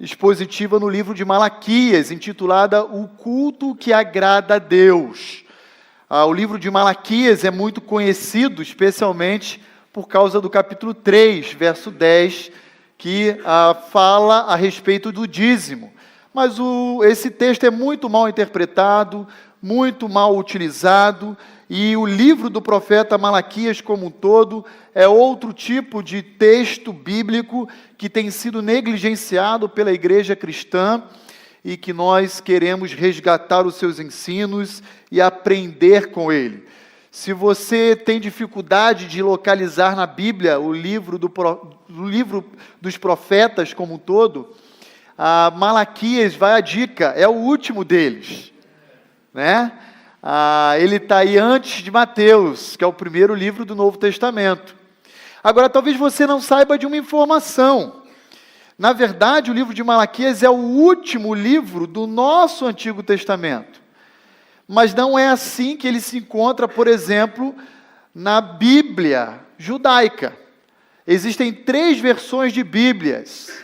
expositiva no livro de Malaquias, intitulada O Culto que Agrada a Deus. O livro de Malaquias é muito conhecido, especialmente por causa do capítulo 3, verso 10, que fala a respeito do dízimo. Mas esse texto é muito mal interpretado, muito mal utilizado, e o livro do profeta Malaquias como um todo é outro tipo de texto bíblico que tem sido negligenciado pela igreja cristã e que nós queremos resgatar os seus ensinos e aprender com ele. Se você tem dificuldade de localizar na Bíblia o livro dos profetas como um todo, Malaquias vai a dica, é o último deles, né? Ele está aí antes de Mateus, que é o primeiro livro do Novo Testamento. Agora, talvez você não saiba de uma informação. Na verdade, o livro de Malaquias é o último livro do nosso Antigo Testamento. Mas não é assim que ele se encontra, por exemplo, na Bíblia judaica. Existem 3 versões de Bíblias.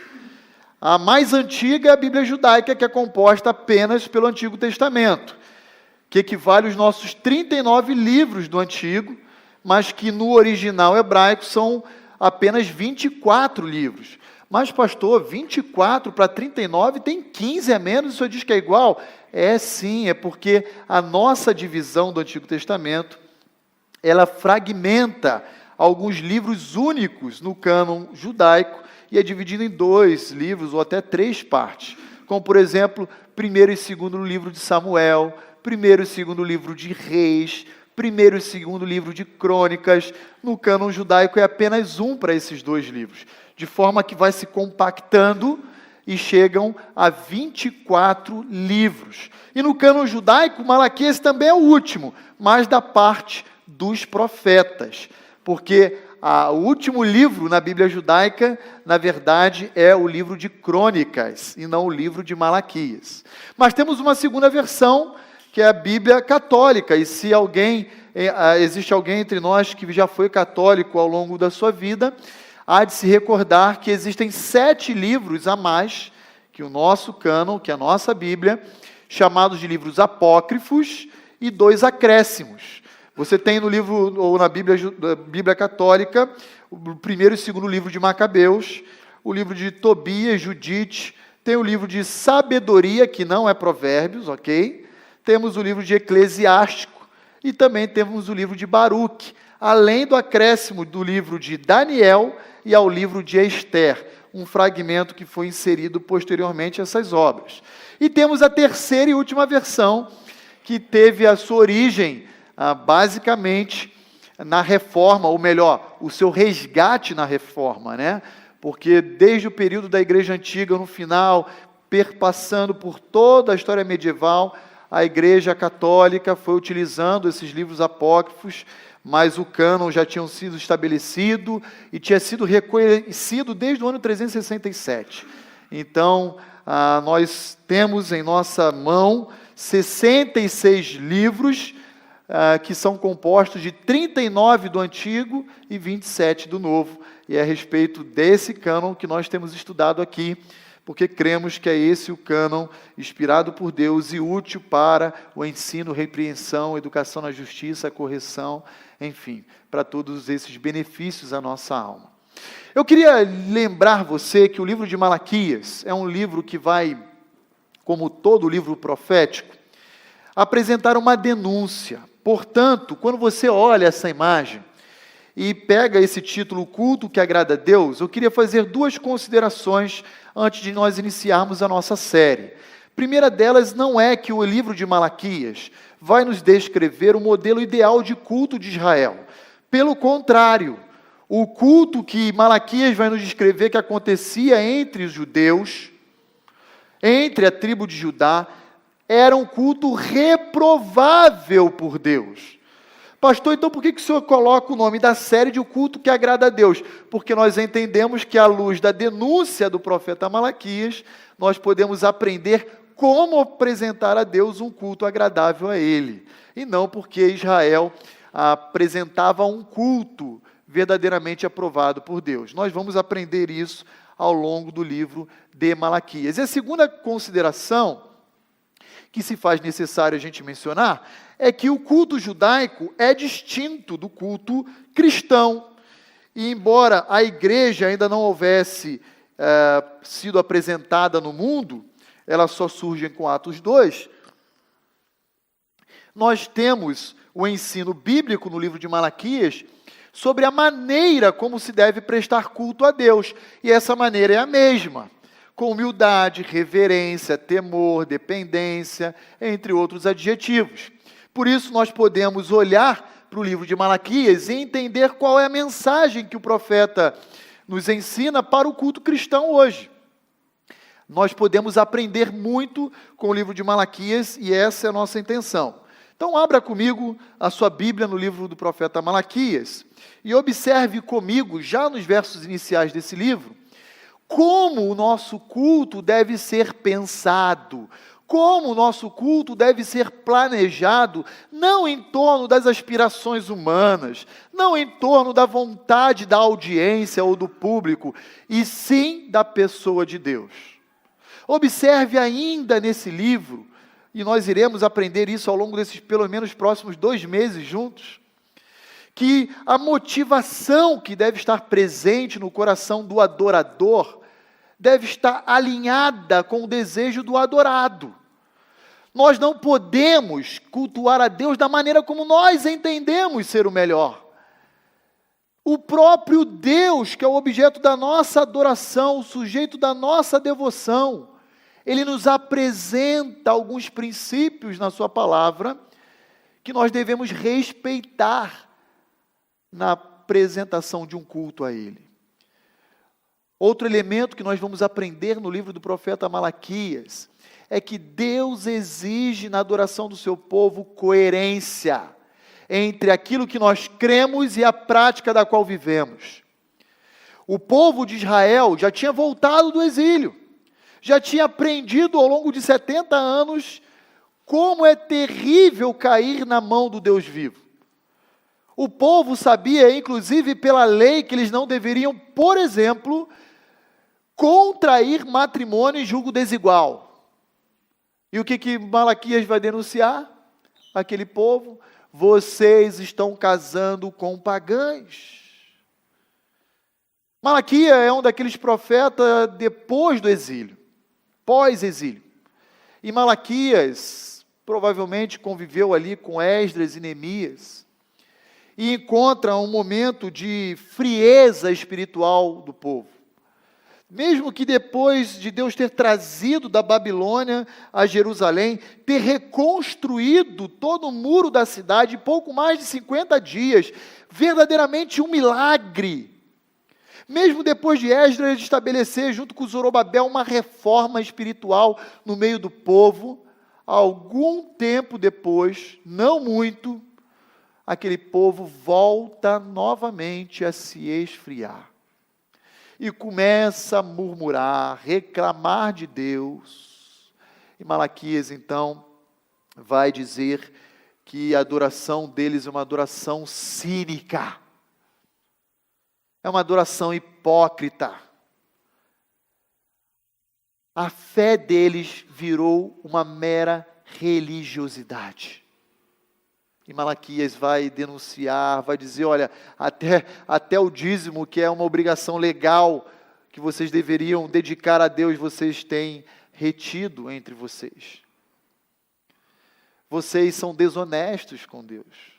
A mais antiga é a Bíblia judaica, que é composta apenas pelo Antigo Testamento, que equivale aos nossos 39 livros do Antigo, mas que no original hebraico são apenas 24 livros. Mas, pastor, 24 para 39 tem 15 a menos, o senhor diz que é igual? É sim, é porque a nossa divisão do Antigo Testamento, ela fragmenta alguns livros únicos no cânon judaico e é dividido em 2 livros ou até 3 partes, como, por exemplo, 1º e 2º livro de Samuel, 1º e 2º livro de Reis, 1º e 2º livro de Crônicas. No cânon judaico é apenas um para esses 2 livros, de forma que vai se compactando e chegam a 24 livros. E no cânon judaico, Malaquias também é o último, mas da parte dos profetas, porque o último livro na Bíblia judaica, na verdade, é o livro de Crônicas, e não o livro de Malaquias. Mas temos uma segunda versão, que é a Bíblia católica, e se existe alguém entre nós que já foi católico ao longo da sua vida, há de se recordar que existem 7 livros a mais que o nosso cânon, que a nossa Bíblia, chamados de livros apócrifos e 2 acréscimos. Você tem no livro, ou na Bíblia católica, o 1º e 2º livro de Macabeus, o livro de Tobias, Judite, tem o livro de Sabedoria, que não é Provérbios, ok? Temos o livro de Eclesiástico e também temos o livro de Baruque, além do acréscimo do livro de Daniel e ao livro de Esther, um fragmento que foi inserido posteriormente a essas obras. E temos a terceira e última versão, que teve a sua origem, basicamente, na Reforma, ou melhor, o seu resgate na Reforma, né? Porque desde o período da Igreja Antiga, no final, perpassando por toda a história medieval, a Igreja Católica foi utilizando esses livros apócrifos, mas o cânon já tinha sido estabelecido e tinha sido reconhecido desde o ano 367. Então, nós temos em nossa mão 66 livros, que são compostos de 39 do Antigo e 27 do Novo. E é a respeito desse cânon que nós temos estudado aqui, porque cremos que é esse o cânon inspirado por Deus e útil para o ensino, repreensão, educação na justiça, correção, enfim, para todos esses benefícios à nossa alma. Eu queria lembrar você que o livro de Malaquias é um livro que vai, como todo livro profético, apresentar uma denúncia. Portanto, quando você olha essa imagem e pega esse título, Culto que Agrada a Deus, eu queria fazer 2 considerações antes de nós iniciarmos a nossa série. A primeira delas não é que o livro de Malaquias vai nos descrever o modelo ideal de culto de Israel. Pelo contrário, o culto que Malaquias vai nos descrever que acontecia entre os judeus, entre a tribo de Judá, era um culto reprovável por Deus. Pastor, então por que o senhor coloca o nome da série de O Culto que Agrada a Deus? Porque nós entendemos que à luz da denúncia do profeta Malaquias, nós podemos aprender como apresentar a Deus um culto agradável a Ele. E não porque Israel apresentava um culto verdadeiramente aprovado por Deus. Nós vamos aprender isso ao longo do livro de Malaquias. E a segunda consideração que se faz necessário a gente mencionar é que o culto judaico é distinto do culto cristão. E embora a igreja ainda não houvesse sido apresentada no mundo, ela só surge com Atos 2, nós temos o ensino bíblico no livro de Malaquias sobre a maneira como se deve prestar culto a Deus. E essa maneira é a mesma, com humildade, reverência, temor, dependência, entre outros adjetivos. Por isso nós podemos olhar para o livro de Malaquias e entender qual é a mensagem que o profeta nos ensina para o culto cristão hoje. Nós podemos aprender muito com o livro de Malaquias e essa é a nossa intenção. Então abra comigo a sua Bíblia no livro do profeta Malaquias e observe comigo, já nos versos iniciais desse livro, como o nosso culto deve ser pensado, como o nosso culto deve ser planejado, não em torno das aspirações humanas, não em torno da vontade da audiência ou do público, e sim da pessoa de Deus. Observe ainda nesse livro, e nós iremos aprender isso ao longo desses pelo menos próximos 2 meses juntos, que a motivação que deve estar presente no coração do adorador deve estar alinhada com o desejo do adorado. Nós não podemos cultuar a Deus da maneira como nós entendemos ser o melhor. O próprio Deus, que é o objeto da nossa adoração, o sujeito da nossa devoção, Ele nos apresenta alguns princípios na sua palavra que nós devemos respeitar na apresentação de um culto a Ele. Outro elemento que nós vamos aprender no livro do profeta Malaquias é que Deus exige na adoração do seu povo coerência entre aquilo que nós cremos e a prática da qual vivemos. O povo de Israel já tinha voltado do exílio, já tinha aprendido ao longo de 70 anos como é terrível cair na mão do Deus vivo. O povo sabia, inclusive pela lei, que eles não deveriam, por exemplo, contrair matrimônio em julgo desigual. E o que Malaquias vai denunciar? Aquele povo: vocês estão casando com pagãs. Malaquias é um daqueles profetas depois do exílio, pós-exílio. E Malaquias provavelmente conviveu ali com Esdras e Neemias, e encontra um momento de frieza espiritual do povo. Mesmo que depois de Deus ter trazido da Babilônia a Jerusalém, ter reconstruído todo o muro da cidade em pouco mais de 50 dias, verdadeiramente um milagre. Mesmo depois de Esdras estabelecer, junto com Zorobabel, uma reforma espiritual no meio do povo, algum tempo depois, não muito, aquele povo volta novamente a se esfriar. E começa a murmurar, reclamar de Deus. E Malaquias, então, vai dizer que a adoração deles é uma adoração cínica. É uma adoração hipócrita. A fé deles virou uma mera religiosidade. E Malaquias vai denunciar, vai dizer: olha, até o dízimo, que é uma obrigação legal, que vocês deveriam dedicar a Deus, vocês têm retido entre vocês. Vocês são desonestos com Deus.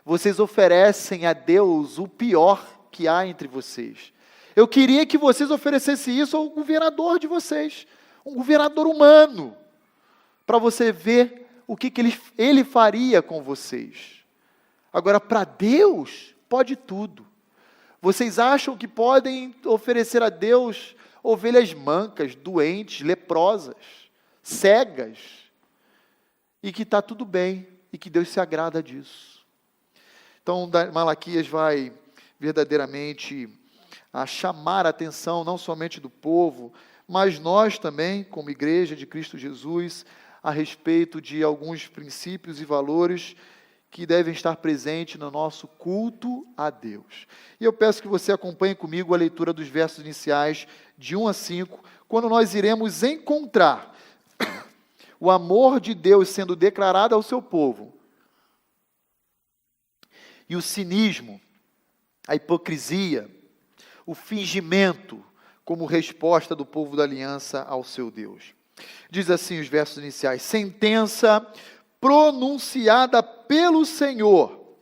Vocês oferecem a Deus o pior que há entre vocês. Eu queria que vocês oferecessem isso ao governador de vocês, um governador humano, para você ver o que ele faria com vocês. Agora, para Deus, pode tudo. Vocês acham que podem oferecer a Deus ovelhas mancas, doentes, leprosas, cegas, e que está tudo bem, e que Deus se agrada disso. Então, Malaquias vai verdadeiramente a chamar a atenção, não somente do povo, mas nós também, como igreja de Cristo Jesus, a respeito de alguns princípios e valores que devem estar presentes no nosso culto a Deus. E eu peço que você acompanhe comigo a leitura dos versos iniciais de 1 a 5, quando nós iremos encontrar o amor de Deus sendo declarado ao seu povo, e o cinismo, a hipocrisia, o fingimento como resposta do povo da aliança ao seu Deus. Diz assim os versos iniciais: sentença pronunciada pelo Senhor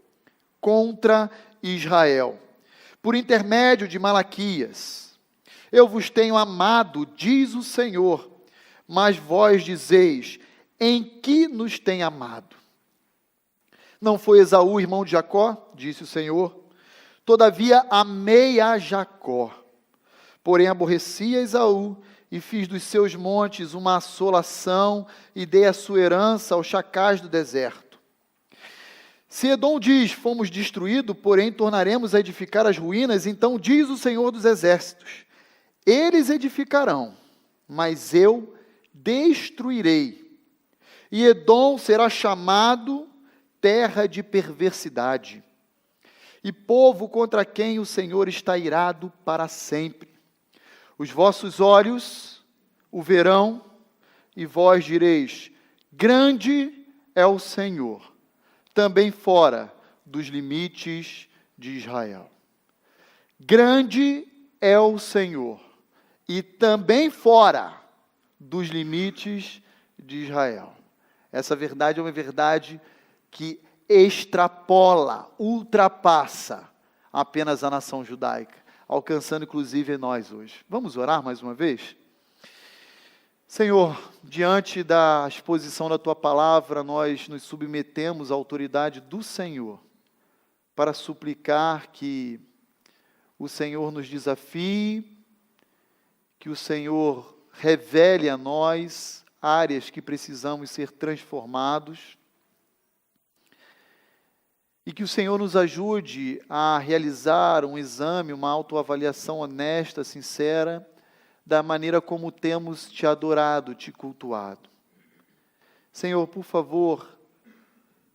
contra Israel, por intermédio de Malaquias. Eu vos tenho amado, diz o Senhor, mas vós dizeis: em que nos tem amado? Não foi Esaú irmão de Jacó? Disse o Senhor. Todavia amei a Jacó, porém aborreci a Esaú, e fiz dos seus montes uma assolação, e dei a sua herança aos chacais do deserto. Se Edom diz: fomos destruídos, porém tornaremos a edificar as ruínas, então diz o Senhor dos exércitos: eles edificarão, mas eu destruirei, e Edom será chamado terra de perversidade, e povo contra quem o Senhor está irado para sempre. Os vossos olhos o verão, e vós direis: grande é o Senhor, também fora dos limites de Israel. Grande é o Senhor, e também fora dos limites de Israel. Essa verdade é uma verdade que extrapola, ultrapassa apenas a nação judaica, alcançando inclusive nós hoje. Vamos orar mais uma vez? Senhor, diante da exposição da Tua palavra, nós nos submetemos à autoridade do Senhor, para suplicar que o Senhor nos desafie, que o Senhor revele a nós áreas que precisamos ser transformados, e que o Senhor nos ajude a realizar um exame, uma autoavaliação honesta, sincera, da maneira como temos Te adorado, Te cultuado. Senhor, por favor,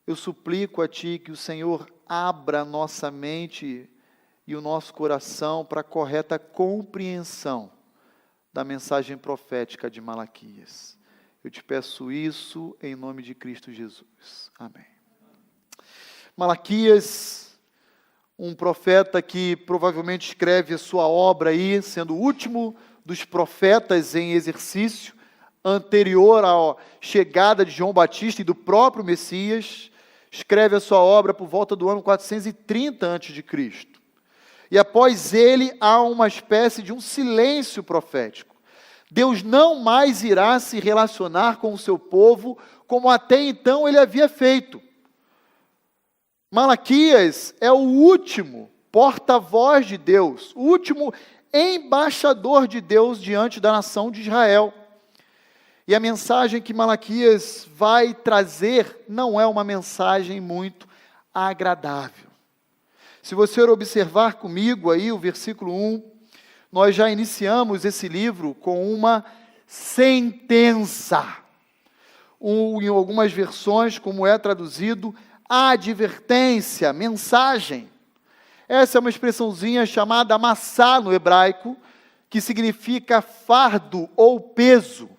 eu suplico a Ti que o Senhor abra nossa mente e o nosso coração para a correta compreensão da mensagem profética de Malaquias. Eu Te peço isso em nome de Cristo Jesus. Amém. Malaquias, um profeta que provavelmente escreve a sua obra aí, sendo o último dos profetas em exercício, anterior à chegada de João Batista e do próprio Messias, escreve a sua obra por volta do ano 430 a.C. E após ele há uma espécie de um silêncio profético. Deus não mais irá se relacionar com o seu povo como até então ele havia feito. Malaquias é o último porta-voz de Deus, o último embaixador de Deus diante da nação de Israel. E a mensagem que Malaquias vai trazer não é uma mensagem muito agradável. Se você observar comigo aí o versículo 1, nós já iniciamos esse livro com uma sentença. Em algumas versões, como é traduzido, advertência, mensagem. Essa é uma expressãozinha chamada massá no hebraico, que significa fardo ou peso.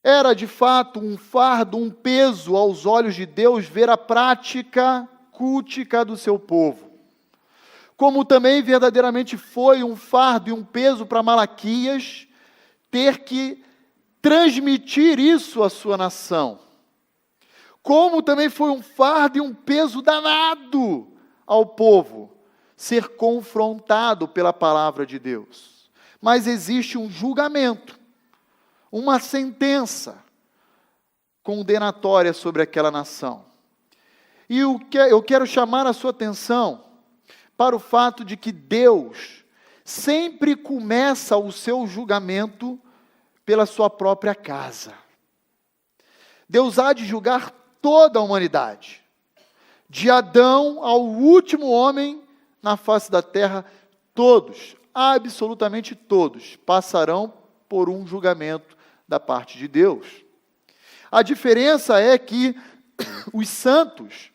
Era de fato um fardo, um peso aos olhos de Deus ver a prática cultica do seu povo. Como também verdadeiramente foi um fardo e um peso para Malaquias ter que transmitir isso à sua nação. Como também foi um fardo e um peso danado ao povo ser confrontado pela palavra de Deus. Mas existe um julgamento, uma sentença condenatória sobre aquela nação. E eu quero chamar a sua atenção para o fato de que Deus sempre começa o seu julgamento pela sua própria casa. Deus há de julgar toda a humanidade, de Adão ao último homem na face da terra, todos, absolutamente todos, passarão por um julgamento da parte de Deus. A diferença é que os santos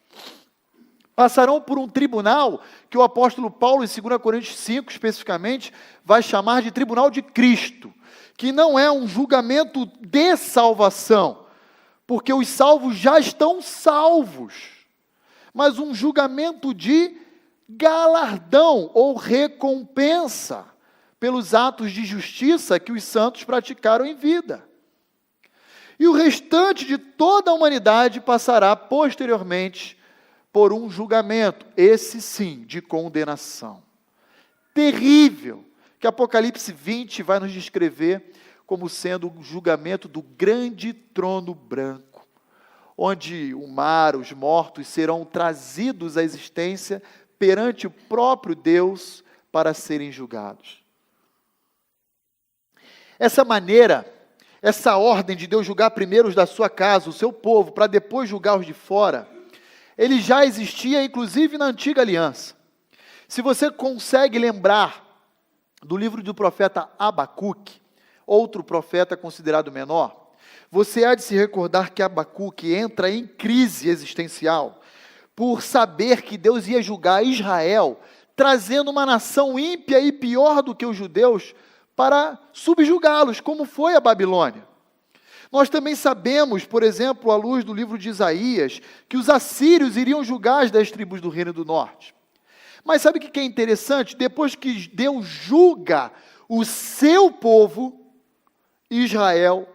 Passarão por um tribunal que o apóstolo Paulo, em 2 Coríntios 5, especificamente, vai chamar de tribunal de Cristo, que não é um julgamento de salvação, porque os salvos já estão salvos, mas um julgamento de galardão ou recompensa pelos atos de justiça que os santos praticaram em vida. E o restante de toda a humanidade passará posteriormente por um julgamento, esse sim, de condenação. Terrível, que Apocalipse 20 vai nos descrever como sendo o julgamento do grande trono branco, onde o mar, os mortos serão trazidos à existência perante o próprio Deus para serem julgados. Essa maneira, essa ordem de Deus julgar primeiro os da sua casa, o seu povo, para depois julgar os de fora, ele já existia, inclusive, na antiga aliança. Se você consegue lembrar do livro do profeta Abacuque, outro profeta considerado menor, você há de se recordar que Abacuque entra em crise existencial por saber que Deus ia julgar Israel, trazendo uma nação ímpia e pior do que os judeus para subjugá-los, como foi a Babilônia. Nós também sabemos, por exemplo, à luz do livro de Isaías, que os assírios iriam julgar as 10 tribos do Reino do Norte. Mas sabe o que é interessante? Depois que Deus julga o seu povo, Israel,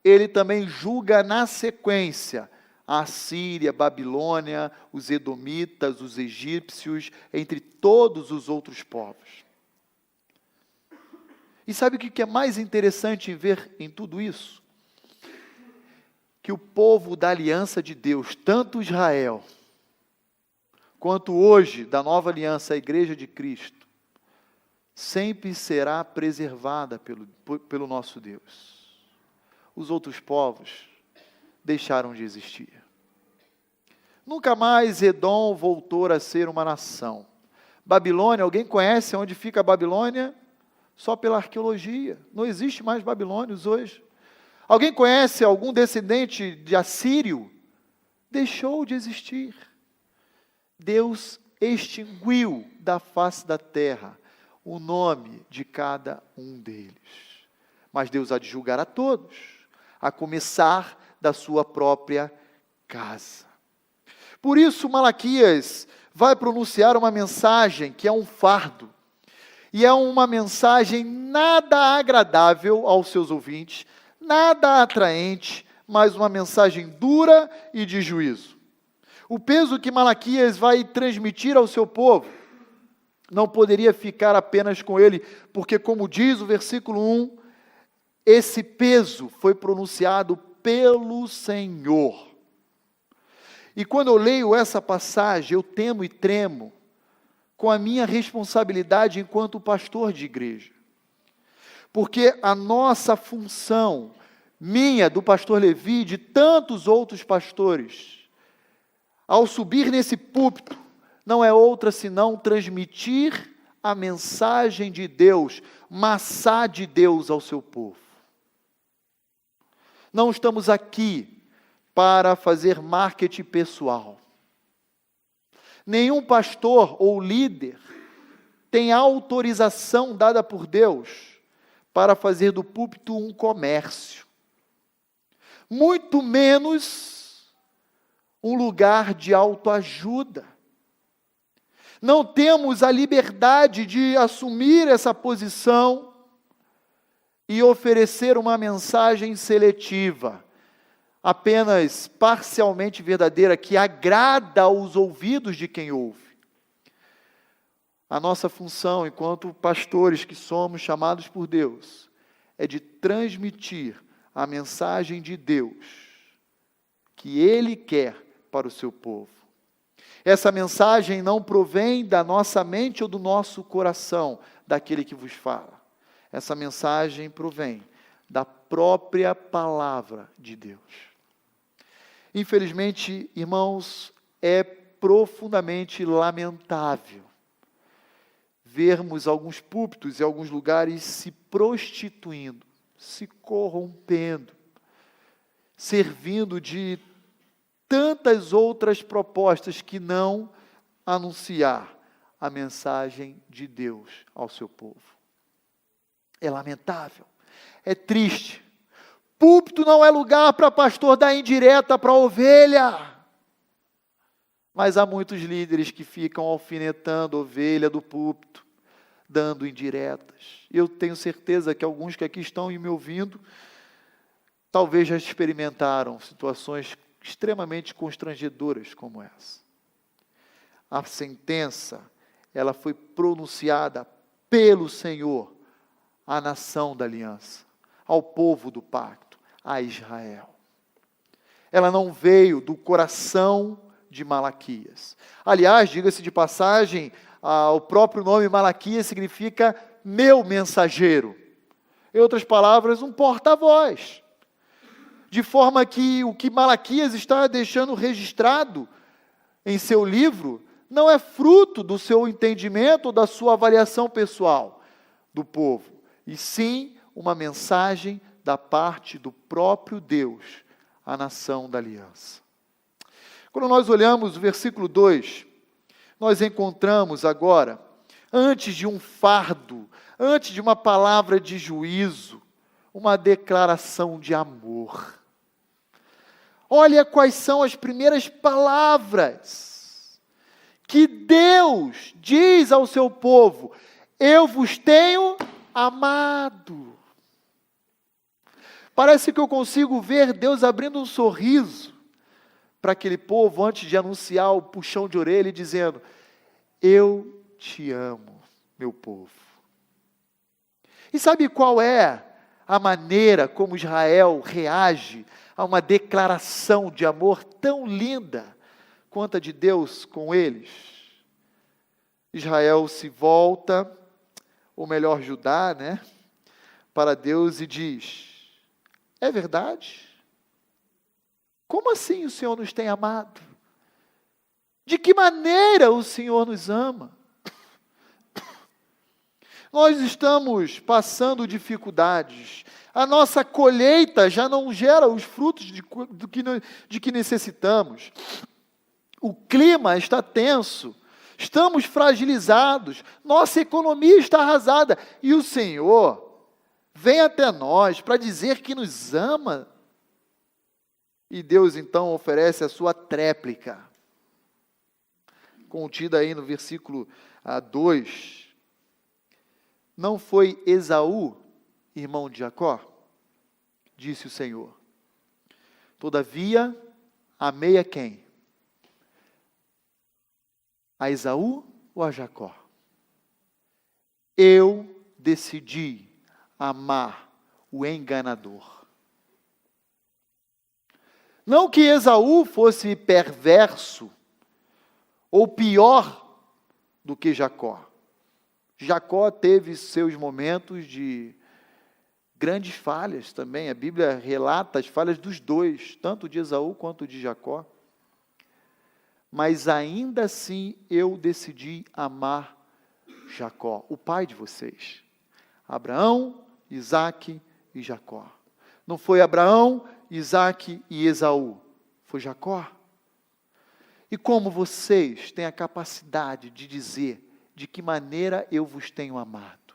ele também julga na sequência a Assíria, Babilônia, os edomitas, os egípcios, entre todos os outros povos. E sabe o que é mais interessante em ver em tudo isso? Que o povo da aliança de Deus, tanto Israel, quanto hoje, da nova aliança, a igreja de Cristo, sempre será preservada pelo nosso Deus. Os outros povos deixaram de existir. Nunca mais Edom voltou a ser uma nação. Babilônia, alguém conhece onde fica a Babilônia? Só pela arqueologia. Não existe mais babilônios hoje. Alguém conhece algum descendente de assírio? Deixou de existir. Deus extinguiu da face da terra o nome de cada um deles. Mas Deus há de julgar a todos, a começar da sua própria casa. Por isso, Malaquias vai pronunciar uma mensagem que é um fardo, e é uma mensagem nada agradável aos seus ouvintes, nada atraente, mas uma mensagem dura e de juízo. O peso que Malaquias vai transmitir ao seu povo não poderia ficar apenas com ele, porque, como diz o versículo 1, esse peso foi pronunciado pelo Senhor. E quando eu leio essa passagem, eu temo e tremo com a minha responsabilidade enquanto pastor de igreja. Porque a nossa função, minha, do pastor Levi, de tantos outros pastores, ao subir nesse púlpito, não é outra senão transmitir a mensagem de Deus, maçã de Deus ao seu povo. Não estamos aqui para fazer marketing pessoal. Nenhum pastor ou líder tem autorização dada por Deus para fazer do púlpito um comércio. Muito menos um lugar de autoajuda. Não temos a liberdade de assumir essa posição e oferecer uma mensagem seletiva, apenas parcialmente verdadeira, que agrada aos ouvidos de quem ouve. A nossa função, enquanto pastores que somos chamados por Deus, é de transmitir a mensagem de Deus que Ele quer para o seu povo. Essa mensagem não provém da nossa mente ou do nosso coração, daquele que vos fala. Essa mensagem provém da própria palavra de Deus. Infelizmente, irmãos, é profundamente lamentável vermos alguns púlpitos e alguns lugares se prostituindo, se corrompendo, servindo de tantas outras propostas que não anunciar a mensagem de Deus ao seu povo. É lamentável, é triste. Púlpito não é lugar para pastor dar indireta para a ovelha. Mas há muitos líderes que ficam alfinetando a ovelha do púlpito, dando indiretas. Eu tenho certeza que alguns que aqui estão me ouvindo, talvez já experimentaram situações extremamente constrangedoras como essa. A sentença, ela foi pronunciada pelo Senhor à nação da aliança, ao povo do pacto, a Israel. Ela não veio do coração de Malaquias. Aliás, diga-se de passagem, o próprio nome Malaquias significa meu mensageiro. Em outras palavras, um porta-voz. De forma que o que Malaquias está deixando registrado em seu livro não é fruto do seu entendimento ou da sua avaliação pessoal do povo, e sim uma mensagem da parte do próprio Deus à nação da aliança. Quando nós olhamos o versículo 2, nós encontramos agora, antes de um fardo, antes de uma palavra de juízo, uma declaração de amor. Olha quais são as primeiras palavras que Deus diz ao seu povo: eu vos tenho amado. Parece que eu consigo ver Deus abrindo um sorriso para aquele povo antes de anunciar o puxão de orelha e dizendo: eu te amo, meu povo. E sabe qual é a maneira como Israel reage a uma declaração de amor tão linda quanto a de Deus com eles? Israel se volta, ou melhor, Judá, para Deus e diz: é verdade? Como assim o Senhor nos tem amado? De que maneira o Senhor nos ama? Nós estamos passando dificuldades. A nossa colheita já não gera os frutos de que necessitamos. O clima está tenso. Estamos fragilizados. Nossa economia está arrasada. E o Senhor vem até nós para dizer que nos ama. E Deus então oferece a sua tréplica, contida aí no versículo 2. Não foi Esaú, irmão de Jacó? Disse o Senhor. Todavia, amei a quem? A Esaú ou a Jacó? Eu decidi amar o enganador. Não que Esaú fosse perverso ou pior do que Jacó. Jacó teve seus momentos de grandes falhas também. A Bíblia relata as falhas dos dois, tanto de Esaú quanto de Jacó. Mas ainda assim eu decidi amar Jacó, o pai de vocês. Abraão, Isaque e Jacó. Não foi Abraão, Isaque e Esaú, foi Jacó. E como vocês têm a capacidade de dizer de que maneira eu vos tenho amado?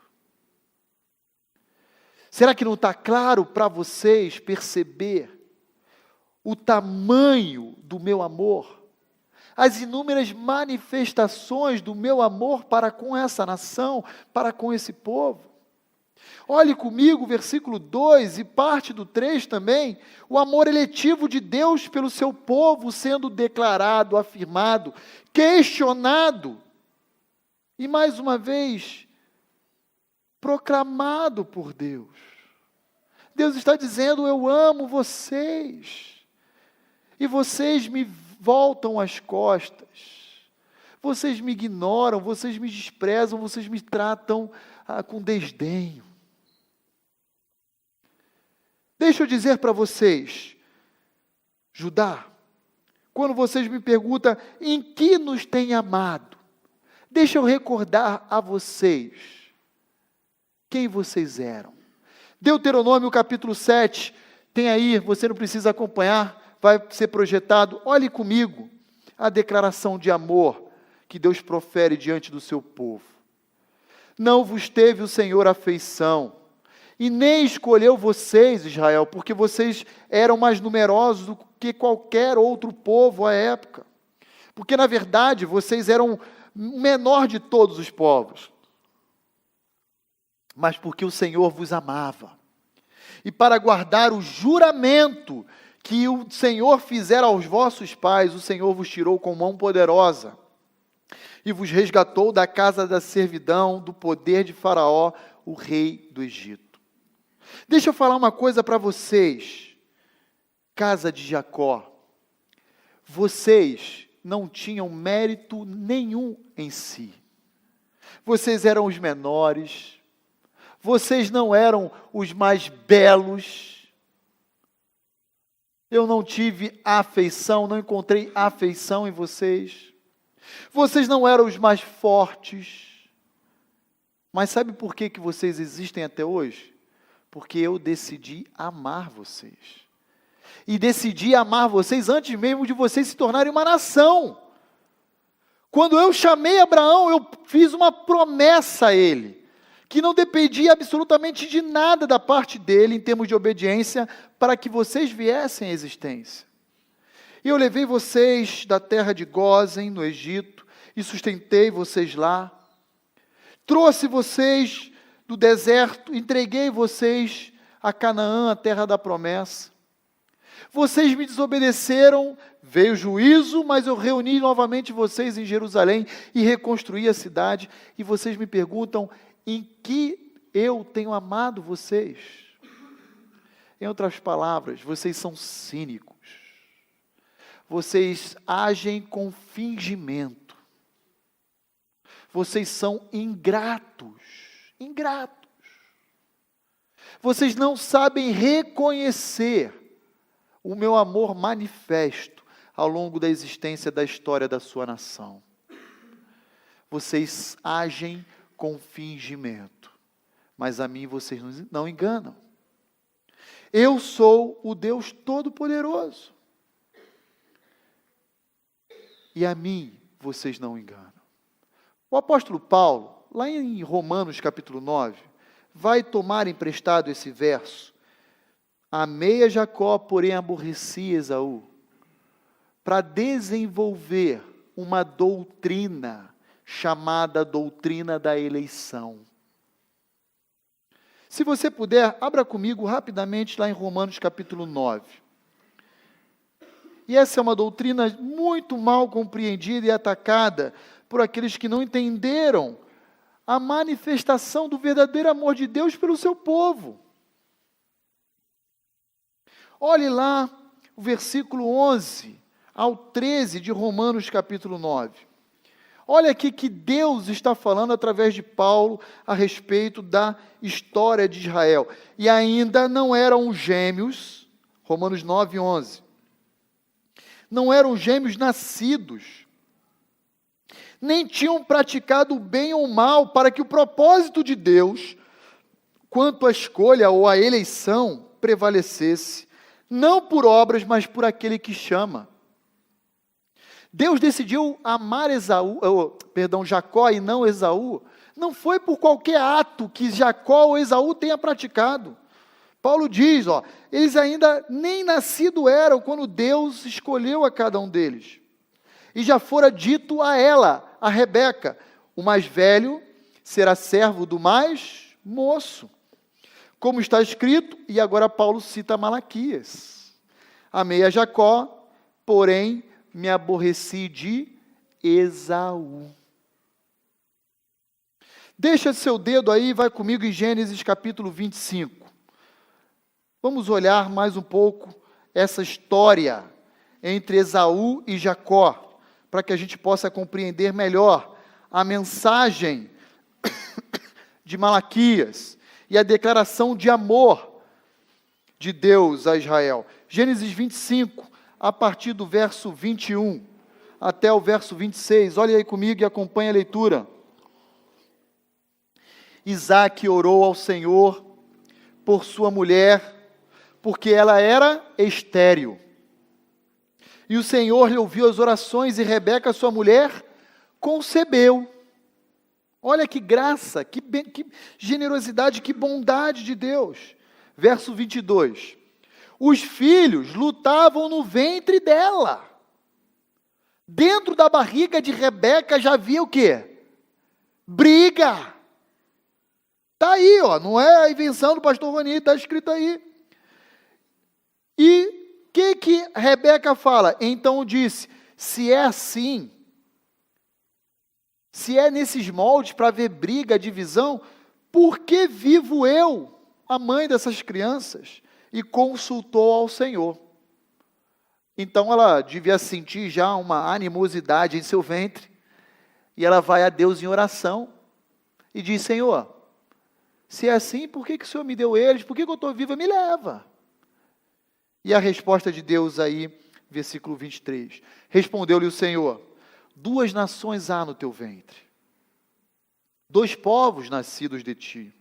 Será que não está claro para vocês perceber o tamanho do meu amor? As inúmeras manifestações do meu amor para com essa nação, para com esse povo? Olhe comigo o versículo 2 e parte do 3 também, o amor eletivo de Deus pelo seu povo sendo declarado, afirmado, questionado, e mais uma vez, proclamado por Deus. Deus está dizendo: eu amo vocês, e vocês me voltam as costas, vocês me ignoram, vocês me desprezam, vocês me tratam com desdenho. Deixa eu dizer para vocês, Judá, quando vocês me perguntam em que nos tem amado, deixa eu recordar a vocês quem vocês eram. Deuteronômio capítulo 7, tem aí, você não precisa acompanhar, vai ser projetado. Olhe comigo a declaração de amor que Deus profere diante do seu povo. Não vos teve o Senhor afeição, e nem escolheu vocês, Israel, porque vocês eram mais numerosos do que qualquer outro povo à época. Porque, na verdade, vocês eram o menor de todos os povos. Mas porque o Senhor vos amava. E para guardar o juramento que o Senhor fizera aos vossos pais, o Senhor vos tirou com mão poderosa e vos resgatou da casa da servidão, do poder de Faraó, o rei do Egito. Deixa eu falar uma coisa para vocês, casa de Jacó. Vocês não tinham mérito nenhum em si. Vocês eram os menores, vocês não eram os mais belos. Eu não tive afeição, não encontrei afeição em vocês. Vocês não eram os mais fortes. Mas sabe por que vocês existem até hoje? Porque eu decidi amar vocês. E decidi amar vocês antes mesmo de vocês se tornarem uma nação. Quando eu chamei Abraão, eu fiz uma promessa a ele, que não dependia absolutamente de nada da parte dele, em termos de obediência, para que vocês viessem à existência. E eu levei vocês da terra de Gósen, no Egito, e sustentei vocês lá. Trouxe vocês do deserto, entreguei vocês a Canaã, a terra da promessa. Vocês me desobedeceram, veio juízo, mas eu reuni novamente vocês em Jerusalém e reconstruí a cidade. E vocês me perguntam, em que eu tenho amado vocês? Em outras palavras, vocês são cínicos. Vocês agem com fingimento. Vocês são ingratos. Ingratos. Vocês não sabem reconhecer o meu amor manifesto ao longo da existência da história da sua nação. Vocês agem com fingimento, mas a mim vocês não enganam. Eu sou o Deus Todo-Poderoso. E a mim vocês não enganam. O apóstolo Paulo, lá em Romanos capítulo 9, vai tomar emprestado esse verso. Amei a Jacó, porém aborreci Esaú, para desenvolver uma doutrina chamada doutrina da eleição. Se você puder, abra comigo rapidamente lá em Romanos capítulo 9. E essa é uma doutrina muito mal compreendida e atacada por aqueles que não entenderam a manifestação do verdadeiro amor de Deus pelo seu povo. Olhe lá o versículo 11 ao 13 de Romanos capítulo 9. Olha aqui que Deus está falando através de Paulo a respeito da história de Israel. E ainda não eram gêmeos, Romanos 9, 11. Não eram gêmeos nascidos, nem tinham praticado o bem ou o mal, para que o propósito de Deus, quanto à escolha ou à eleição, prevalecesse, não por obras, mas por aquele que chama. Deus decidiu amar Jacó e não Esaú, não foi por qualquer ato que Jacó ou Esaú tenha praticado. Paulo diz, eles ainda nem nascidos eram quando Deus escolheu a cada um deles. E já fora dito a ela, a Rebeca, o mais velho será servo do mais moço. Como está escrito, e agora Paulo cita Malaquias. Amei a Jacó, porém me aborreci de Esaú. Deixa seu dedo aí e vai comigo em Gênesis capítulo 25. Vamos olhar mais um pouco essa história entre Esaú e Jacó, para que a gente possa compreender melhor a mensagem de Malaquias e a declaração de amor de Deus a Israel. Gênesis 25, a partir do verso 21 até o verso 26. Olha aí comigo e acompanhe a leitura. Isaque orou ao Senhor por sua mulher, porque ela era estéril. E o Senhor lhe ouviu as orações, e Rebeca, sua mulher, concebeu. Olha que graça, que generosidade, que bondade de Deus. Verso 22. Os filhos lutavam no ventre dela. Dentro da barriga de Rebeca já havia o quê? Briga. Está aí, ó, não é a invenção do pastor Roni, está escrito aí. E o que Rebeca fala? Então disse, se é assim, se é nesses moldes para haver briga, divisão, por que vivo eu, a mãe dessas crianças? E consultou ao Senhor. Então ela devia sentir já uma animosidade em seu ventre, e ela vai a Deus em oração, e diz, Senhor, se é assim, por que o Senhor me deu eles? Por que eu estou viva? Me leva. E a resposta de Deus aí, versículo 23. Respondeu-lhe o Senhor, 2 nações há no teu ventre, 2 povos nascidos de ti.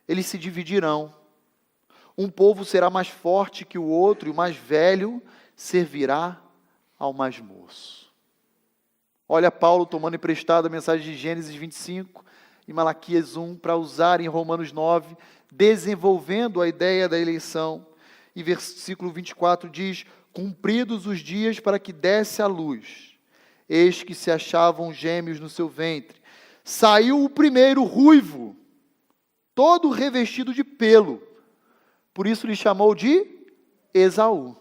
Eles se dividirão. Um povo será mais forte que o outro, e o mais velho servirá ao mais moço. Olha Paulo tomando emprestado a mensagem de Gênesis 25 e Malaquias 1 para usar em Romanos 9, desenvolvendo a ideia da eleição. E versículo 24 diz, cumpridos os dias para que desse a luz, eis que se achavam gêmeos no seu ventre. Saiu o primeiro ruivo, todo revestido de pelo, por isso lhe chamou de Esaú.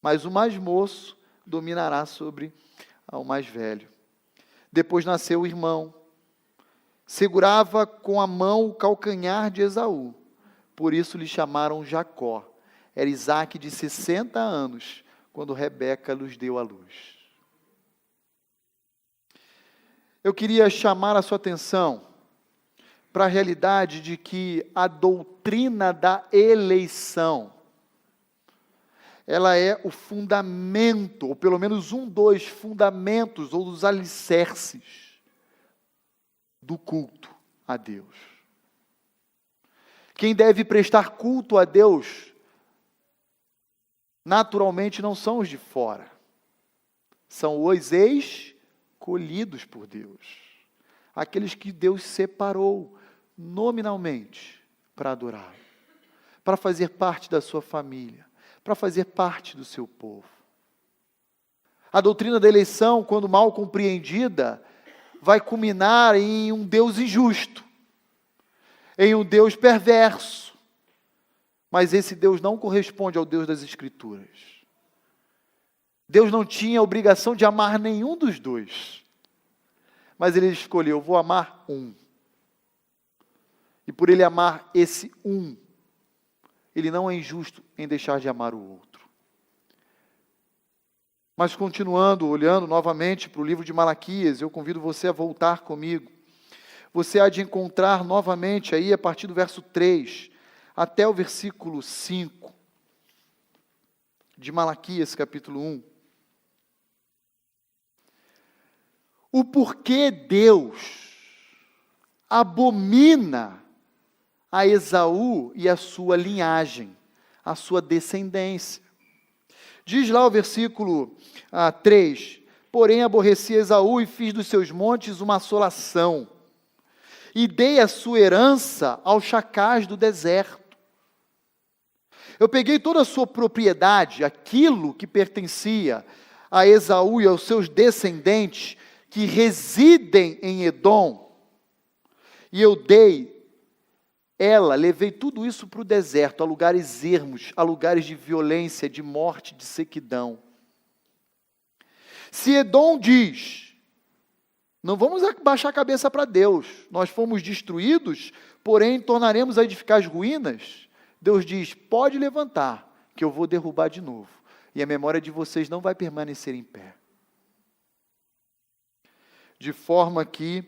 Mas o mais moço dominará sobre o mais velho. Depois nasceu o irmão, segurava com a mão o calcanhar de Esaú, por isso lhe chamaram Jacó. Era Isaque de 60 anos, quando Rebeca lhes deu a luz. Eu queria chamar a sua atenção para a realidade de que a doutrina da eleição, ela é o fundamento, ou pelo menos dos fundamentos, ou dos alicerces do culto a Deus. Quem deve prestar culto a Deus, naturalmente não são os de fora, são os escolhidos por Deus, aqueles que Deus separou nominalmente para adorar, para fazer parte da sua família, para fazer parte do seu povo. A doutrina da eleição, quando mal compreendida, vai culminar em um Deus injusto, em um Deus perverso. Mas esse Deus não corresponde ao Deus das Escrituras. Deus não tinha a obrigação de amar nenhum dos dois, mas Ele escolheu, vou amar um. E por Ele amar esse um, Ele não é injusto em deixar de amar o outro. Mas continuando, olhando novamente para o livro de Malaquias, eu convido você a voltar comigo. Você há de encontrar novamente aí, a partir do verso 3, até o versículo 5, de Malaquias, capítulo 1. O porquê Deus abomina a Esaú e a sua linhagem, a sua descendência. Diz lá o versículo 3, porém aborreci Esaú e fiz dos seus montes uma assolação, e dei a sua herança aos chacais do deserto. Eu peguei toda a sua propriedade, aquilo que pertencia a Esaú e aos seus descendentes, que residem em Edom, e eu levei tudo isso para o deserto, a lugares ermos, a lugares de violência, de morte, de sequidão. Se Edom diz, não vamos baixar a cabeça para Deus, nós fomos destruídos, porém tornaremos a edificar as ruínas, Deus diz, pode levantar, que eu vou derrubar de novo, e a memória de vocês não vai permanecer em pé. De forma que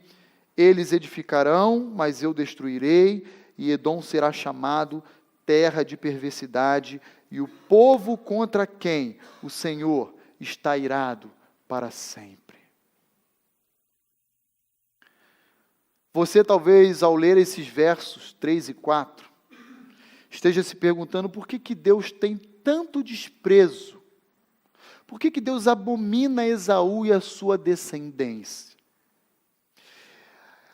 eles edificarão, mas eu destruirei, e Edom será chamado terra de perversidade, e o povo contra quem o Senhor está irado para sempre. Você talvez, ao ler esses versos 3 e 4, esteja se perguntando por que Deus tem tanto desprezo, Por que Deus abomina Esaú e a sua descendência?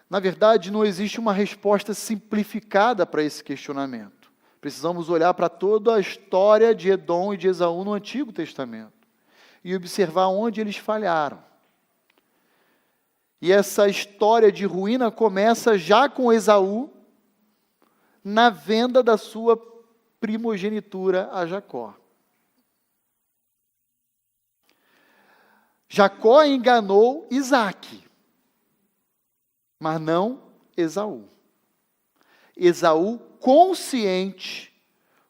Na verdade, não existe uma resposta simplificada para esse questionamento. Precisamos olhar para toda a história de Edom e de Esaú no Antigo Testamento e observar onde eles falharam. E essa história de ruína começa já com Esaú na venda da sua primogenitura a Jacó. Jacó enganou Isaque, mas não Esaú. Esaú, consciente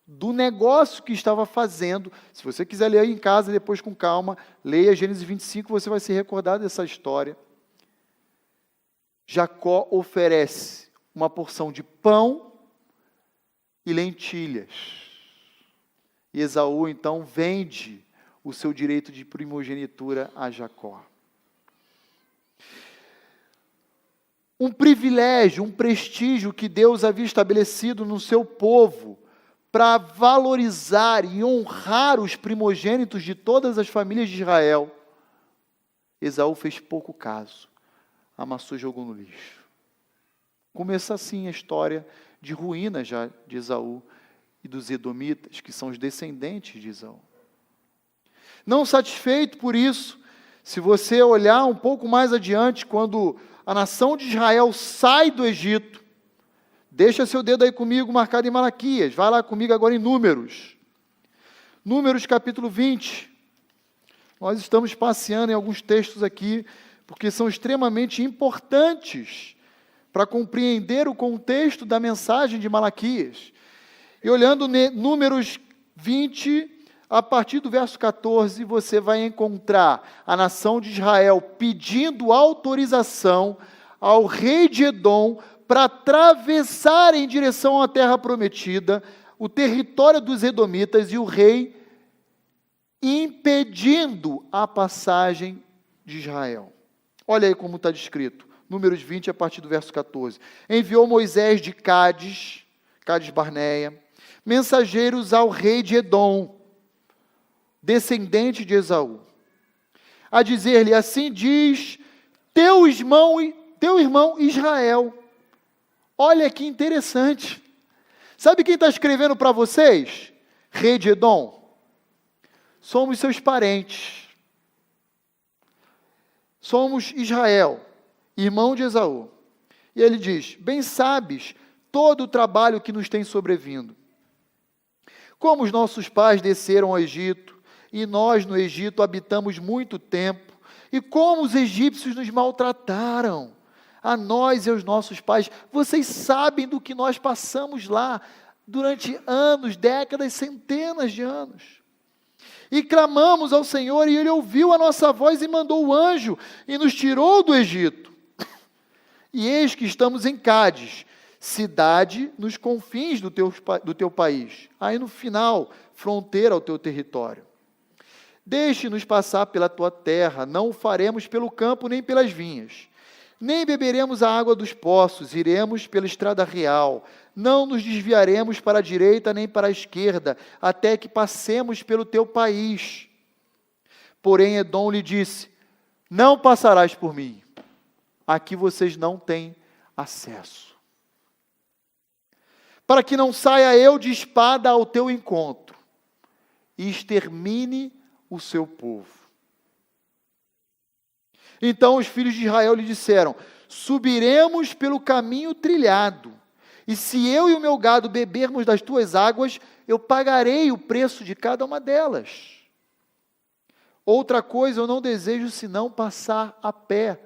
do negócio que estava fazendo. Se você quiser ler aí em casa, depois com calma, leia Gênesis 25, você vai se recordar dessa história. Jacó oferece uma porção de pão e lentilhas. E Esaú, então, vende o seu direito de primogenitura a Jacó. Um privilégio, um prestígio que Deus havia estabelecido no seu povo para valorizar e honrar os primogênitos de todas as famílias de Israel. Esaú fez pouco caso, amassou e jogou no lixo. Começa assim a história de ruína já de Esaú e dos edomitas, que são os descendentes de Esaú. Não satisfeito por isso, se você olhar um pouco mais adiante, quando a nação de Israel sai do Egito, deixa seu dedo aí comigo marcado em Malaquias, vai lá comigo agora em Números. Números capítulo 20. Nós estamos passeando em alguns textos aqui, porque são extremamente importantes para compreender o contexto da mensagem de Malaquias. E olhando Números 20, a partir do verso 14, você vai encontrar a nação de Israel pedindo autorização ao rei de Edom para atravessar em direção à terra prometida, o território dos edomitas, e o rei impedindo a passagem de Israel. Olha aí como está descrito, Números 20, a partir do verso 14. Enviou Moisés de Cádiz Barneia, mensageiros ao rei de Edom, descendente de Esaú, a dizer-lhe: assim diz teu irmão Israel. Olha que interessante. Sabe quem está escrevendo para vocês? Rei de Edom. Somos seus parentes. Somos Israel, irmão de Esaú. E ele diz: bem sabes todo o trabalho que nos tem sobrevindo. Como os nossos pais desceram ao Egito, e nós no Egito habitamos muito tempo, e como os egípcios nos maltrataram, a nós e aos nossos pais. Vocês sabem do que nós passamos lá, durante anos, décadas, centenas de anos. E clamamos ao Senhor, e Ele ouviu a nossa voz, e mandou o anjo, e nos tirou do Egito. E eis que estamos em Cádiz, cidade nos confins do teu país, aí no final, fronteira ao teu território. Deixe-nos passar pela tua terra, não o faremos pelo campo nem pelas vinhas, nem beberemos a água dos poços, iremos pela estrada real, não nos desviaremos para a direita nem para a esquerda, até que passemos pelo teu país. Porém Edom lhe disse: não passarás por mim, aqui vocês não têm acesso. Para que não saia eu de espada ao teu encontro, e extermine o seu povo. Então os filhos de Israel lhe disseram: subiremos pelo caminho trilhado, e se eu e o meu gado bebermos das tuas águas, eu pagarei o preço de cada uma delas. Outra coisa eu não desejo senão passar a pé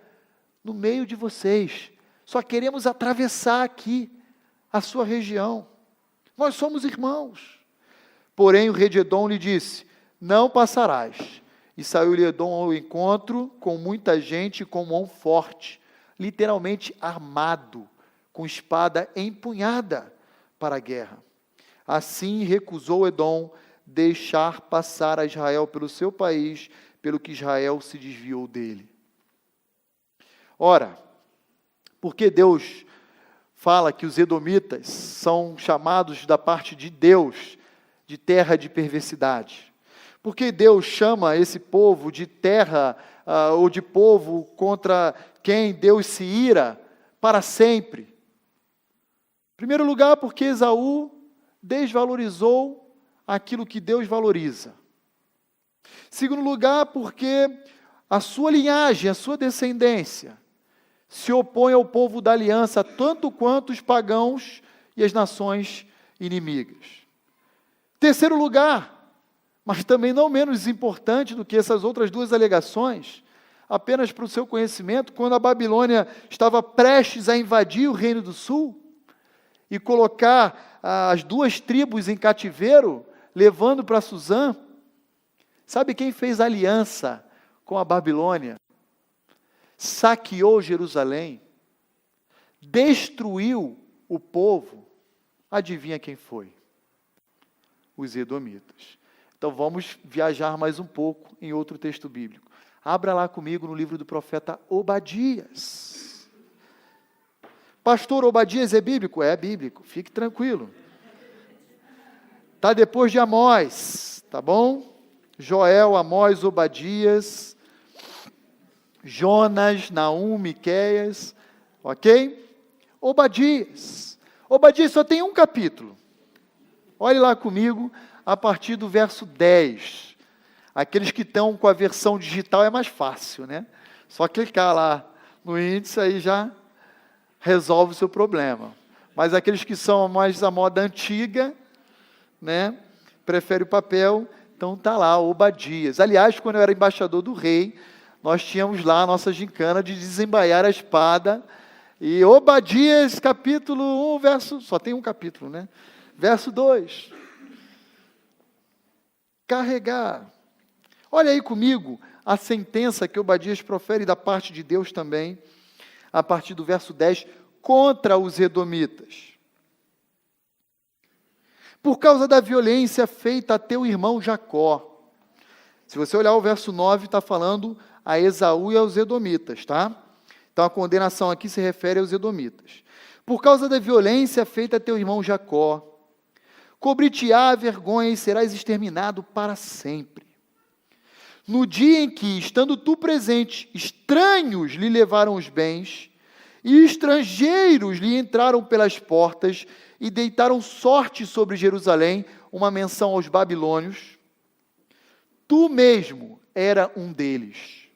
no meio de vocês. Só queremos atravessar aqui a sua região. Nós somos irmãos. Porém o rei de Edom lhe disse: não passarás. E saiu-lhe Edom ao encontro com muita gente, com mão forte, literalmente armado, com espada empunhada para a guerra. Assim recusou Edom deixar passar a Israel pelo seu país, pelo que Israel se desviou dele. Ora, por que Deus fala que os edomitas são chamados da parte de Deus de terra de perversidade? Porque Deus chama esse povo de terra, ou de povo contra quem Deus se ira para sempre. Em primeiro lugar, porque Esaú desvalorizou aquilo que Deus valoriza. Segundo lugar, porque a sua linhagem, a sua descendência, se opõe ao povo da aliança, tanto quanto os pagãos e as nações inimigas. Terceiro lugar, mas também não menos importante do que essas outras duas alegações, apenas para o seu conhecimento, quando a Babilônia estava prestes a invadir o Reino do Sul e colocar as duas tribos em cativeiro, levando para Suzã, sabe quem fez aliança com a Babilônia? Saqueou Jerusalém, destruiu o povo. Adivinha quem foi? Os edomitas. Então vamos viajar mais um pouco em outro texto bíblico. Abra lá comigo no livro do profeta Obadias. Pastor, Obadias é bíblico? É bíblico, fique tranquilo. Está depois de Amós, tá bom? Joel, Amós, Obadias, Jonas, Naum, Miqueias, ok? Obadias. Obadias só tem um capítulo. Olhe lá comigo, a partir do verso 10. Aqueles que estão com a versão digital é mais fácil, né? Só clicar lá no índice, aí já resolve o seu problema. Mas aqueles que são mais da moda antiga, né? Prefere o papel, então está lá, Obadias. Aliás, quando eu era embaixador do rei, nós tínhamos lá a nossa gincana de desembaiar a espada. E Obadias, capítulo 1, verso... Só tem um capítulo, né? Verso 2. Carregar. Olha aí comigo a sentença que Obadias profere da parte de Deus também, a partir do verso 10, contra os edomitas. Por causa da violência feita a teu irmão Jacó. Se você olhar o verso 9, está falando a Esaú e aos edomitas, tá? Então a condenação aqui se refere aos edomitas. Por causa da violência feita a teu irmão Jacó, cobrir-te-á a vergonha e serás exterminado para sempre. No dia em que, estando tu presente, estranhos lhe levaram os bens, e estrangeiros lhe entraram pelas portas, e deitaram sorte sobre Jerusalém, uma menção aos babilônios, tu mesmo era um deles.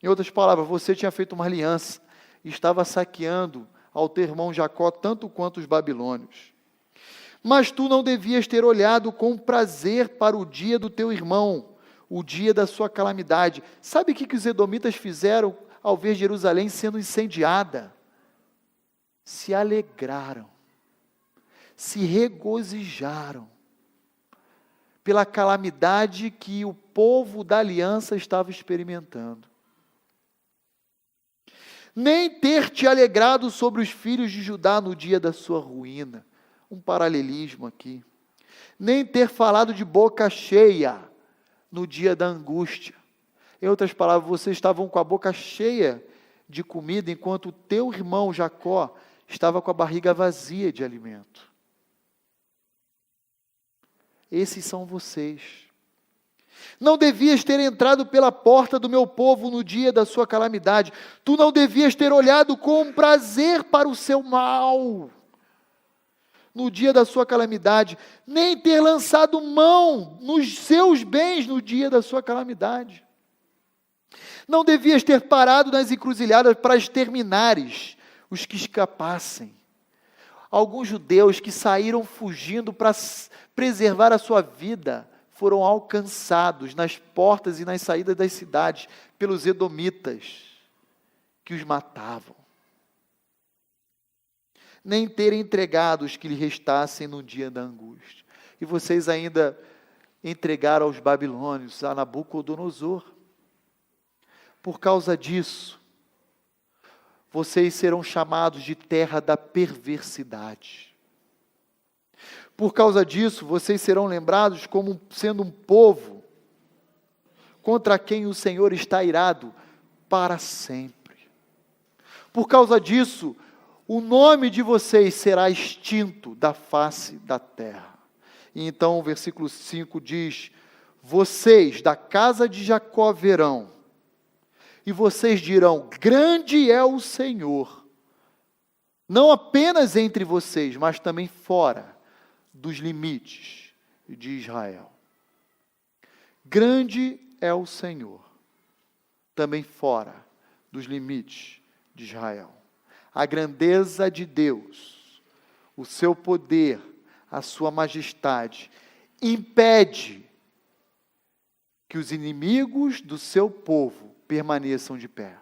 Em outras palavras, você tinha feito uma aliança, e estava saqueando ao teu irmão Jacó, tanto quanto os babilônios. Mas tu não devias ter olhado com prazer para o dia do teu irmão, o dia da sua calamidade. Sabe o que os edomitas fizeram ao ver Jerusalém sendo incendiada? Se alegraram, se regozijaram pela calamidade que o povo da aliança estava experimentando. Nem ter te alegrado sobre os filhos de Judá no dia da sua ruína. Um paralelismo aqui. Nem ter falado de boca cheia no dia da angústia. Em outras palavras, vocês estavam com a boca cheia de comida, enquanto o teu irmão Jacó estava com a barriga vazia de alimento. Esses são vocês. Não devias ter entrado pela porta do meu povo no dia da sua calamidade. Tu não devias ter olhado com prazer para o seu mal no dia da sua calamidade, nem ter lançado mão nos seus bens no dia da sua calamidade. Não devias ter parado nas encruzilhadas para exterminares os que escapassem. Alguns judeus que saíram fugindo para preservar a sua vida foram alcançados nas portas e nas saídas das cidades pelos edomitas que os matavam. Nem ter entregado os que lhe restassem no dia da angústia. E vocês ainda entregaram aos babilônios, a Nabucodonosor. Por causa disso, vocês serão chamados de terra da perversidade. Por causa disso, vocês serão lembrados como sendo um povo contra quem o Senhor está irado para sempre. Por causa disso, o nome de vocês será extinto da face da terra. E então o versículo 5 diz: vocês da casa de Jacó verão, e vocês dirão, grande é o Senhor, não apenas entre vocês, mas também fora dos limites de Israel. Grande é o Senhor, também fora dos limites de Israel. A grandeza de Deus, o seu poder, a sua majestade, impede que os inimigos do seu povo permaneçam de pé.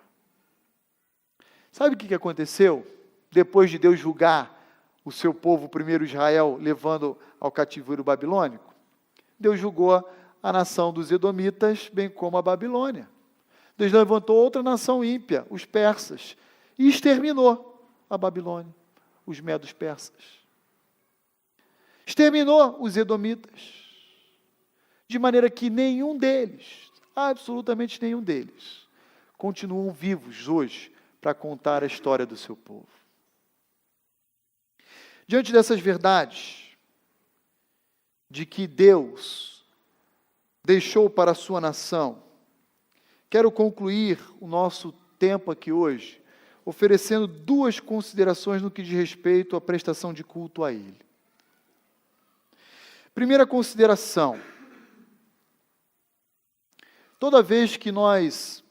Sabe o que aconteceu? Depois de Deus julgar o seu povo, o primeiro Israel, levando ao cativeiro babilônico, Deus julgou a nação dos edomitas, bem como a Babilônia. Deus levantou outra nação ímpia, os persas, e exterminou a Babilônia, os medos persas. Exterminou os edomitas, de maneira que nenhum deles, absolutamente nenhum deles, continuam vivos hoje para contar a história do seu povo. Diante dessas verdades, de que Deus deixou para a sua nação, quero concluir o nosso tempo aqui hoje, oferecendo duas considerações no que diz respeito à prestação de culto a Ele. Primeira consideração: toda vez que nós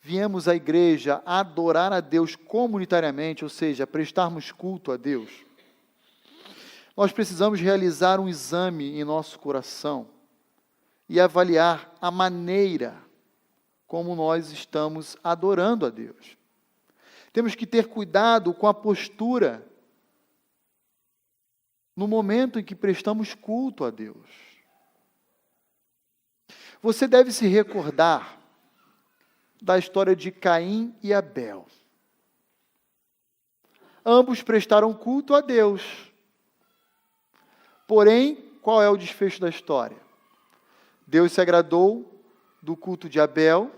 viemos à igreja adorar a Deus comunitariamente, ou seja, prestarmos culto a Deus, nós precisamos realizar um exame em nosso coração e avaliar a maneira como nós estamos adorando a Deus. Temos que ter cuidado com a postura no momento em que prestamos culto a Deus. Você deve se recordar da história de Caim e Abel. Ambos prestaram culto a Deus. Porém, qual é o desfecho da história? Deus se agradou do culto de Abel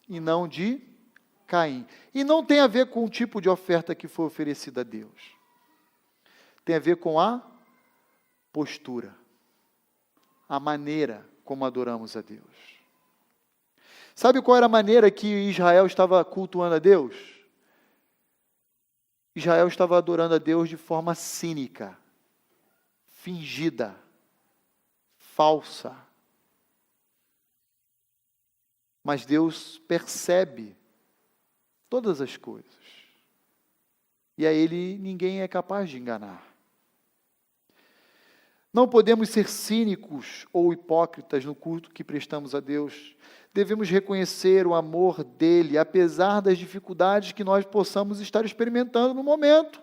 e não de Caim. E não tem a ver com o tipo de oferta que foi oferecida a Deus. Tem a ver com a postura, a maneira como adoramos a Deus. Sabe qual era a maneira que Israel estava cultuando a Deus? Israel estava adorando a Deus de forma cínica, fingida, falsa. Mas Deus percebe todas as coisas. E a Ele ninguém é capaz de enganar. Não podemos ser cínicos ou hipócritas no culto que prestamos a Deus. Devemos reconhecer o amor dEle, apesar das dificuldades que nós possamos estar experimentando no momento.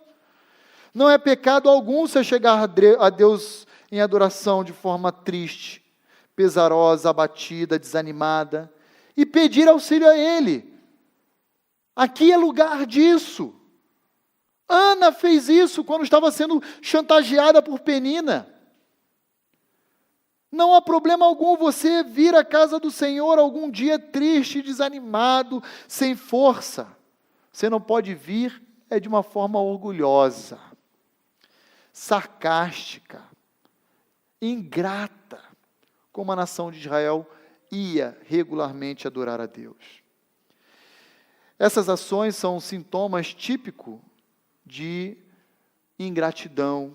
Não é pecado algum se chegar a Deus em adoração de forma triste, pesarosa, abatida, desanimada, e pedir auxílio a Ele. Aqui é lugar disso. Ana fez isso quando estava sendo chantageada por Penina. Não há problema algum você vir à casa do Senhor algum dia triste, desanimado, sem força. Você não pode vir de uma forma orgulhosa, sarcástica, ingrata, como a nação de Israel ia regularmente adorar a Deus. Essas ações são sintomas típicos de ingratidão,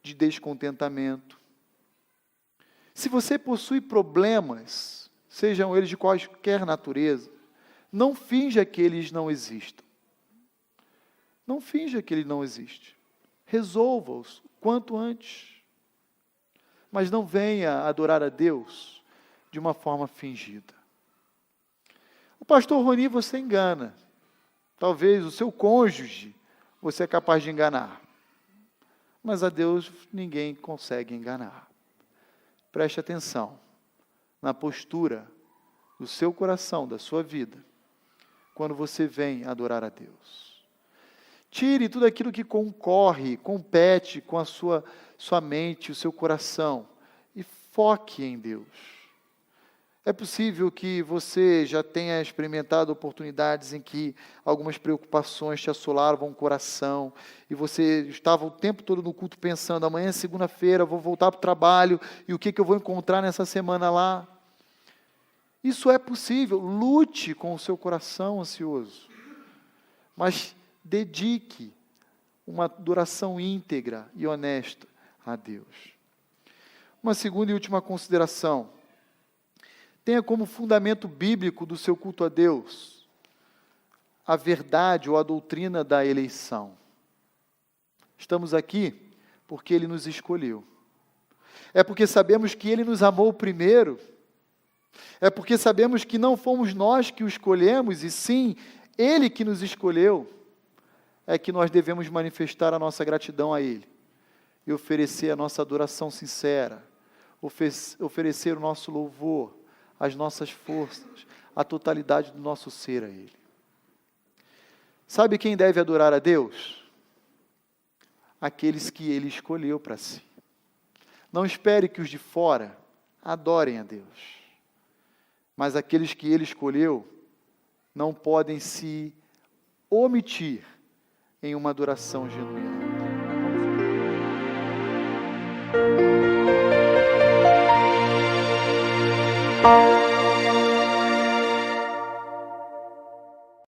de descontentamento. Se você possui problemas, sejam eles de qualquer natureza, não finja que eles não existam. Não finja que ele não existe. Resolva-os quanto antes. Mas não venha adorar a Deus de uma forma fingida. O pastor Roni você engana. Talvez o seu cônjuge você é capaz de enganar. Mas a Deus ninguém consegue enganar. Preste atenção na postura do seu coração, da sua vida, quando você vem adorar a Deus. Tire tudo aquilo que compete com a sua mente, o seu coração, e foque em Deus. É possível que você já tenha experimentado oportunidades em que algumas preocupações te assolavam o coração e você estava o tempo todo no culto pensando, amanhã é segunda-feira, vou voltar para o trabalho e o que eu vou encontrar nessa semana lá? Isso é possível. Lute com o seu coração ansioso, mas dedique uma adoração íntegra e honesta a Deus. Uma segunda e última consideração. Tenha como fundamento bíblico do seu culto a Deus a verdade ou a doutrina da eleição. Estamos aqui porque Ele nos escolheu. É porque sabemos que Ele nos amou primeiro. É porque sabemos que não fomos nós que o escolhemos, e sim Ele que nos escolheu. É que nós devemos manifestar a nossa gratidão a Ele e oferecer a nossa adoração sincera, oferecer o nosso louvor, as nossas forças, a totalidade do nosso ser a Ele. Sabe quem deve adorar a Deus? Aqueles que Ele escolheu para si. Não espere que os de fora adorem a Deus, mas aqueles que Ele escolheu não podem se omitir em uma adoração genuína. Vamos